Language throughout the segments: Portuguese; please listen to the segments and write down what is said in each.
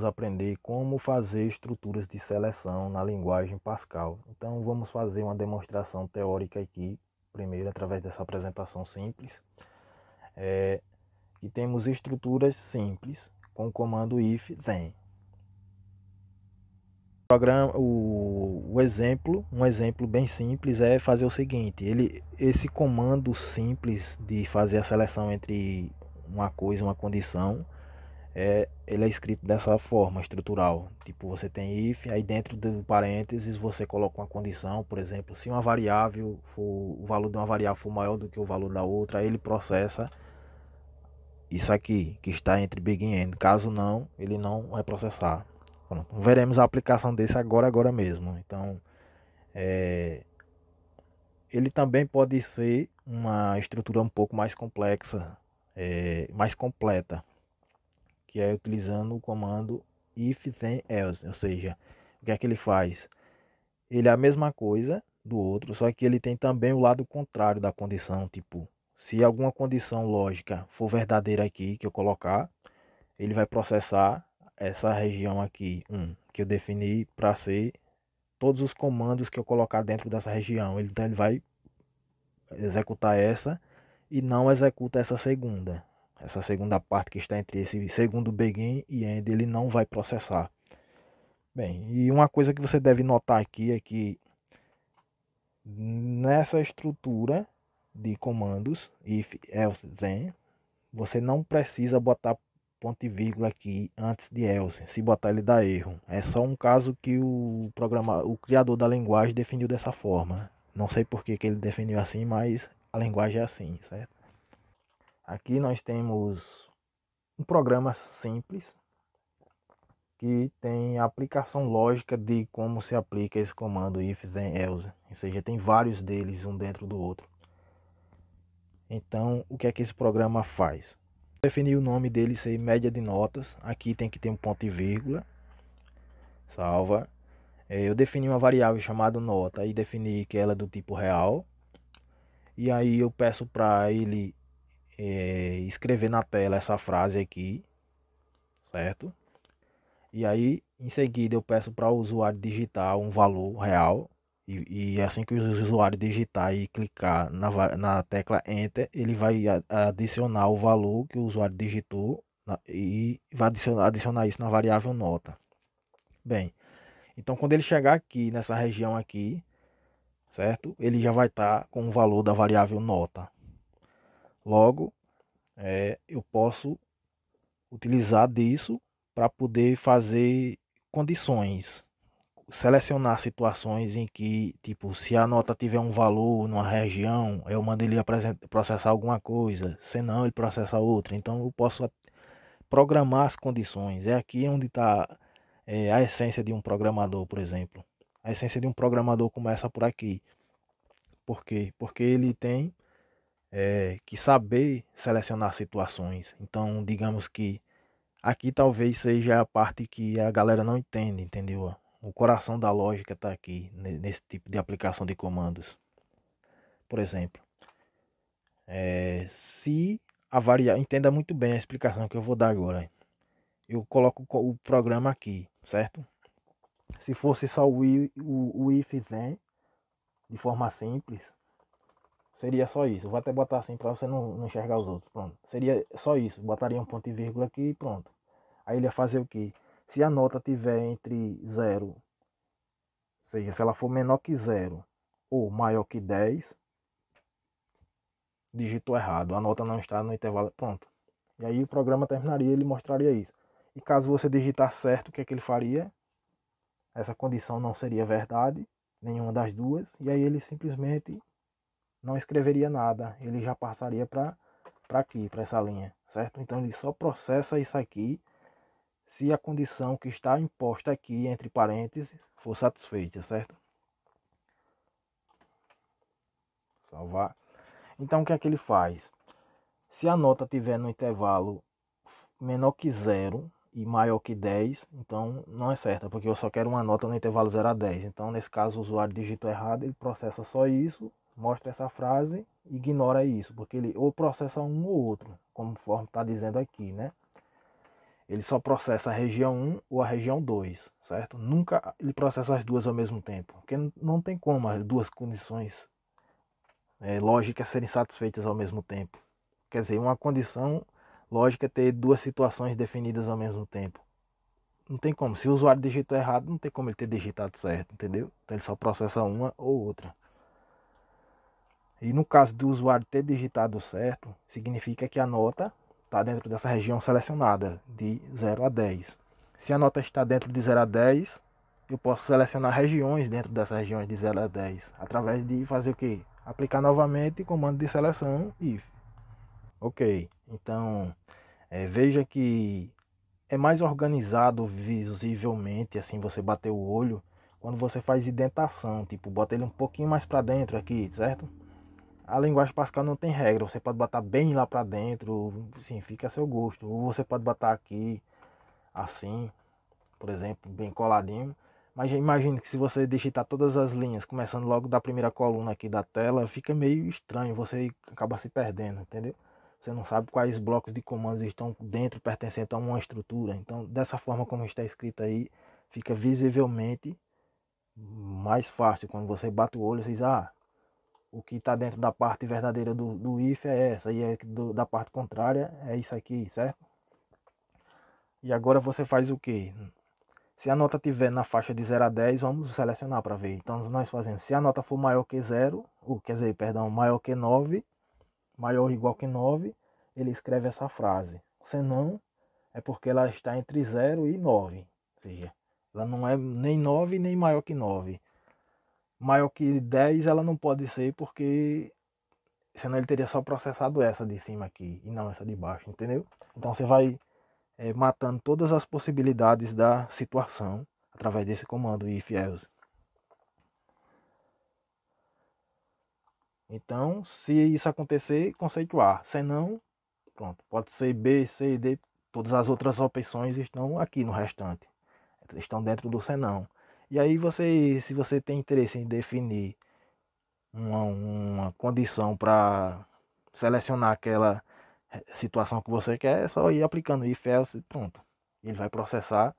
vamos aprender como fazer estruturas de seleção na linguagem Pascal. Então vamos fazer uma demonstração teórica aqui, primeiro através dessa apresentação simples. E temos estruturas simples com o comando if then. Um exemplo bem simples é fazer o seguinte: esse comando simples de fazer a seleção entre uma coisa e uma condição, ele é escrito dessa forma estrutural. Tipo, você tem if, aí dentro do parênteses você coloca uma condição, por exemplo, se uma variável for, o valor de uma variável for maior do que o valor da outra, aí ele processa isso aqui que está entre big e end. Caso não, ele não vai processar. Pronto. Veremos a aplicação desse agora mesmo. Então, ele também pode ser uma estrutura um pouco mais complexa, mais completa, que é utilizando o comando if then else. Ou seja, o que é que ele faz? Ele é a mesma coisa do outro, só que ele tem também o lado contrário da condição. Tipo, se alguma condição lógica for verdadeira aqui que eu colocar, ele vai processar essa região aqui, que eu defini para ser todos os comandos que eu colocar dentro dessa região. Então ele vai executar essa e não executa essa segunda. Essa segunda parte que está entre esse segundo begin e end, ele não vai processar. Bem, e uma coisa que você deve notar aqui é que nessa estrutura de comandos if, else, then, você não precisa botar ponto e vírgula aqui antes de else. Se botar ele dá erro. É só um caso que o criador da linguagem definiu dessa forma. Não sei por que ele definiu assim, mas a linguagem é assim, certo? Aqui nós temos um programa simples que tem a aplicação lógica de como se aplica esse comando if, then, else. Ou seja, tem vários deles um dentro do outro. Então, o que é que esse programa faz? Definir o nome dele ser média de notas. Aqui tem que ter um ponto e vírgula. Salva. Eu defini uma variável chamada nota e defini que ela é do tipo real. E aí eu peço para ele escrever na tela essa frase aqui, certo? E aí em seguida eu peço para o usuário digitar um valor real. E assim que o usuário digitar e clicar na tecla Enter, ele vai adicionar o valor que o usuário digitou e vai adicionar isso na variável nota. Bem, então quando ele chegar aqui nessa região aqui, certo? Ele já vai estar com o valor da variável nota. Logo, eu posso utilizar disso para poder fazer condições, selecionar situações em que, tipo, se a nota tiver um valor numa região, eu mando ele processar alguma coisa, senão ele processa outra. Então eu posso programar as condições. É aqui onde está a essência de um programador, por exemplo. A essência de um programador começa por aqui. Por quê? Porque ele tem que saber selecionar situações. Então, digamos que aqui talvez seja a parte que a galera não entende, entendeu? O coração da lógica está aqui, nesse tipo de aplicação de comandos. Por exemplo, se a variável... Entenda muito bem a explicação que eu vou dar agora. Eu coloco o programa aqui, certo? Se fosse só o if then, de forma simples, seria só isso. Eu vou até botar assim para você não enxergar os outros. Pronto. Seria só isso. Botaria um ponto e vírgula aqui e pronto. Aí ele ia fazer o que? Se a nota tiver entre 0, ou seja, se ela for menor que 0 ou maior que 10, digitou errado. A nota não está no intervalo. Pronto. E aí o programa terminaria, ele mostraria isso. E caso você digitar certo, o que é que ele faria? Essa condição não seria verdade, nenhuma das duas. E aí ele simplesmente não escreveria nada, ele já passaria para aqui, para essa linha, certo? Então ele só processa isso aqui se a condição que está imposta aqui entre parênteses for satisfeita, certo? Salvar. Então o que é que ele faz? Se a nota tiver no intervalo menor que 0 e maior que 10, então não é certa, porque eu só quero uma nota no intervalo 0 a 10. Então nesse caso o usuário digitou errado, ele processa só isso, mostra essa frase, ignora isso, porque ele ou processa um ou outro, conforme está dizendo aqui, né? ele só processa a região 1 ou a região 2, certo? Nunca ele processa as duas ao mesmo tempo, porque não tem como as duas condições lógicas serem satisfeitas ao mesmo tempo. Quer dizer, uma condição lógica é ter duas situações definidas ao mesmo tempo. Não tem como. Se o usuário digitou errado, não tem como ele ter digitado certo, entendeu? Então ele só processa uma ou outra. E no caso do usuário ter digitado certo, significa que a nota está dentro dessa região selecionada, de 0 a 10. Se a nota está dentro de 0 a 10, eu posso selecionar regiões dentro dessas regiões de 0 a 10, através de fazer o quê? Aplicar novamente comando de seleção if. Ok, então veja que é mais organizado visivelmente, assim você bater o olho, quando você faz indentação, tipo, bota ele um pouquinho mais para dentro aqui, certo? A linguagem Pascal não tem regra, você pode botar bem lá para dentro, sim, fica a seu gosto. Ou você pode botar aqui, assim, por exemplo, bem coladinho. Mas já imagine que se você digitar todas as linhas, começando logo da primeira coluna aqui da tela, fica meio estranho, você acaba se perdendo, entendeu? Você não sabe quais blocos de comandos estão dentro, pertencendo a uma estrutura. Então, dessa forma como está escrito aí, fica visivelmente mais fácil. Quando você bate o olho, você diz, ah, o que está dentro da parte verdadeira do if é essa, e da parte contrária é isso aqui, certo? E agora você faz o que? Se a nota estiver na faixa de 0 a 10, vamos selecionar para ver. Então nós fazemos, se a nota for maior que 0, ou quer dizer, perdão, maior que 9, maior ou igual que 9, ele escreve essa frase. Se não, é porque ela está entre 0 e 9. Ou seja, ela não é nem 9 nem maior que 9. Maior que 10 ela não pode ser porque senão ele teria só processado essa de cima aqui e não essa de baixo, entendeu? Então você vai matando todas as possibilidades da situação através desse comando if else. Então, se isso acontecer, conceito A. Se não, pronto, pode ser B, C, D. Todas as outras opções estão aqui no restante. Estão dentro do senão. E aí você, se você tem interesse em definir uma condição para selecionar aquela situação que você quer, é só ir aplicando if else e pronto. Ele vai processar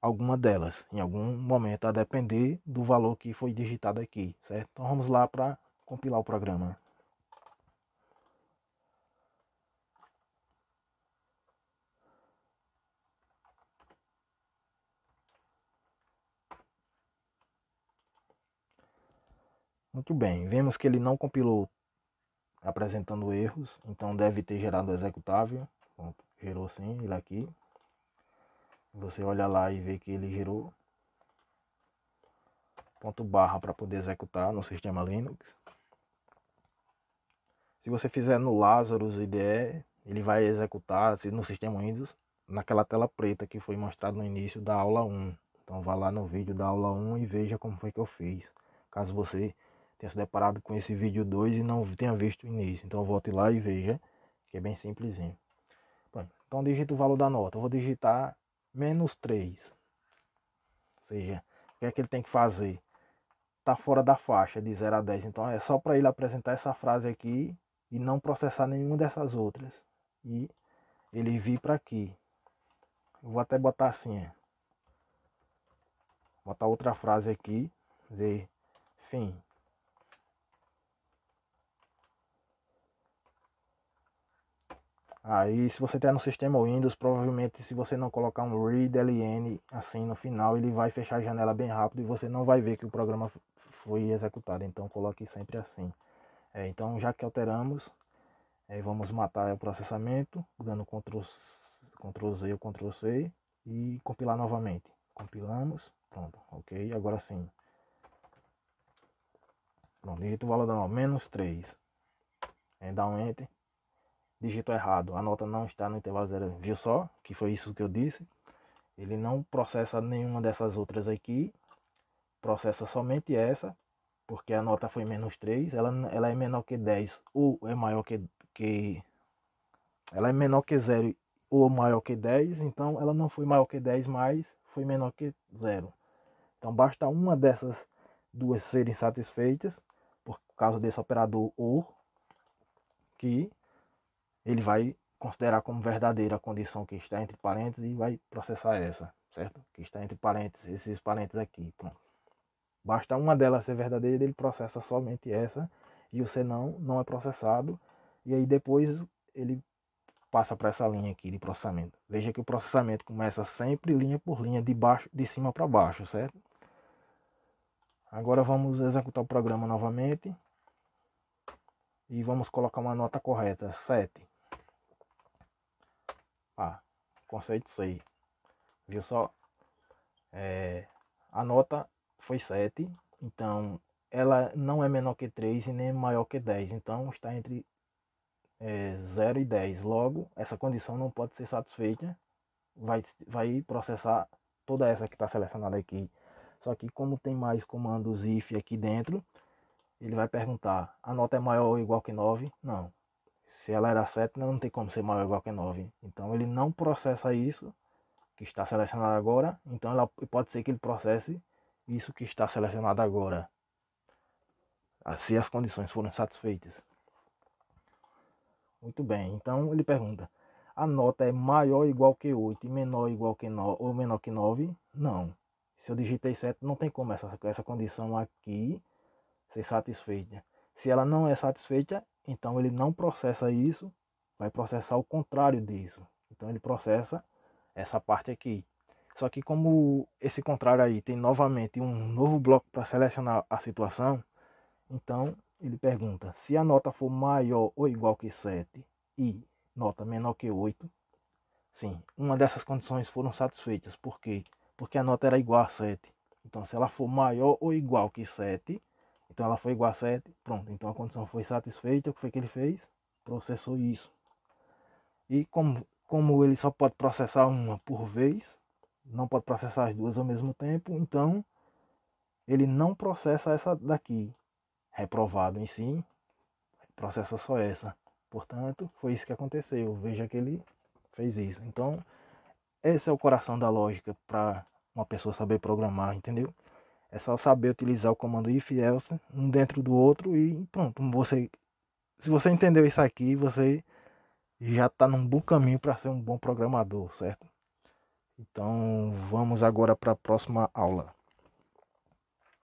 alguma delas em algum momento, a depender do valor que foi digitado aqui, certo? Então vamos lá para compilar o programa. Muito bem, vemos que ele não compilou apresentando erros, então deve ter gerado o executável. Pronto, gerou sim, ele aqui. Você olha lá e vê que ele gerou ponto barra para poder executar no sistema Linux. Se você fizer no Lazarus IDE, ele vai executar no sistema Windows naquela tela preta que foi mostrado no início da aula 1. Então vá lá no vídeo da aula 1 e veja como foi que eu fiz. Caso você tenha se deparado com esse vídeo 2 e não tenha visto o início. Então volte lá e veja, que é bem simplesinho. Bom, então digita o valor da nota. Eu vou digitar -3. Ou seja, o que é que ele tem que fazer? Está fora da faixa de 0 a 10. Então é só para ele apresentar essa frase aqui e não processar nenhuma dessas outras. E ele vir para aqui. Eu vou até botar assim, botar outra frase aqui, dizer fim. Aí se você está no sistema Windows, provavelmente se você não colocar um readln assim no final, ele vai fechar a janela bem rápido e você não vai ver que o programa foi executado. Então coloque sempre assim. Então já que alteramos, vamos matar o processamento, dando Ctrl Z ou Ctrl C e compilar novamente. Compilamos, pronto, ok, agora sim. Pronto, digita o valor da nota, -3. Dá um Enter. Digitou errado, a nota não está no intervalo zero. Viu só que foi isso que eu disse? Ele não processa nenhuma dessas outras aqui, processa somente essa, porque a nota foi -3, ela é menor que 10 ou é maior que ela é menor que 0 ou maior que 10, então ela não foi maior que 10, mas foi menor que 0. Então basta uma dessas duas serem satisfeitas, por causa desse operador OR, que ele vai considerar como verdadeira a condição que está entre parênteses e vai processar essa, certo? Que está entre parênteses, esses parênteses aqui, pronto. Basta uma delas ser verdadeira, ele processa somente essa, e o senão não é processado, e aí depois ele passa para essa linha aqui de processamento. Veja que o processamento começa sempre linha por linha, de cima para baixo, certo? Agora vamos executar o programa novamente e vamos colocar uma nota correta, 7. Conceito 6. Viu só? A nota foi 7, então ela não é menor que 3 e nem maior que 10, então está entre 0 e 10. Logo, essa condição não pode ser satisfeita, vai processar toda essa que está selecionada aqui. Só que como tem mais comandos if aqui dentro, ele vai perguntar, a nota é maior ou igual que 9? Não. Se ela era 7, não tem como ser maior ou igual que 9. Então ele não processa isso que está selecionado agora. Então pode ser que ele processe isso que está selecionado agora, se as condições forem satisfeitas. Muito bem, então ele pergunta, a nota é maior ou igual que 8 e menor ou igual que 9, ou menor que 9? Não. Se eu digitei 7, não tem como essa condição aqui ser satisfeita. Se ela não é satisfeita, então ele não processa isso, vai processar o contrário disso. Então ele processa essa parte aqui. Só que como esse contrário aí tem novamente um novo bloco para selecionar a situação, então ele pergunta, se a nota for maior ou igual que 7 e nota menor que 8, sim, uma dessas condições foram satisfeitas. Por quê? Porque a nota era igual a 7. Então se ela for maior ou igual que 7, então ela foi igual a 7, pronto. Então a condição foi satisfeita. O que foi que ele fez? Processou isso. E como ele só pode processar uma por vez, não pode processar as duas ao mesmo tempo, então ele não processa essa daqui, reprovado em si, processa só essa. Portanto, foi isso que aconteceu. Veja que ele fez isso. Então, esse é o coração da lógica para uma pessoa saber programar, entendeu? É só saber utilizar o comando if e else um dentro do outro e pronto. Se você entendeu isso aqui, você já está num bom caminho para ser um bom programador, certo? Então vamos agora para a próxima aula.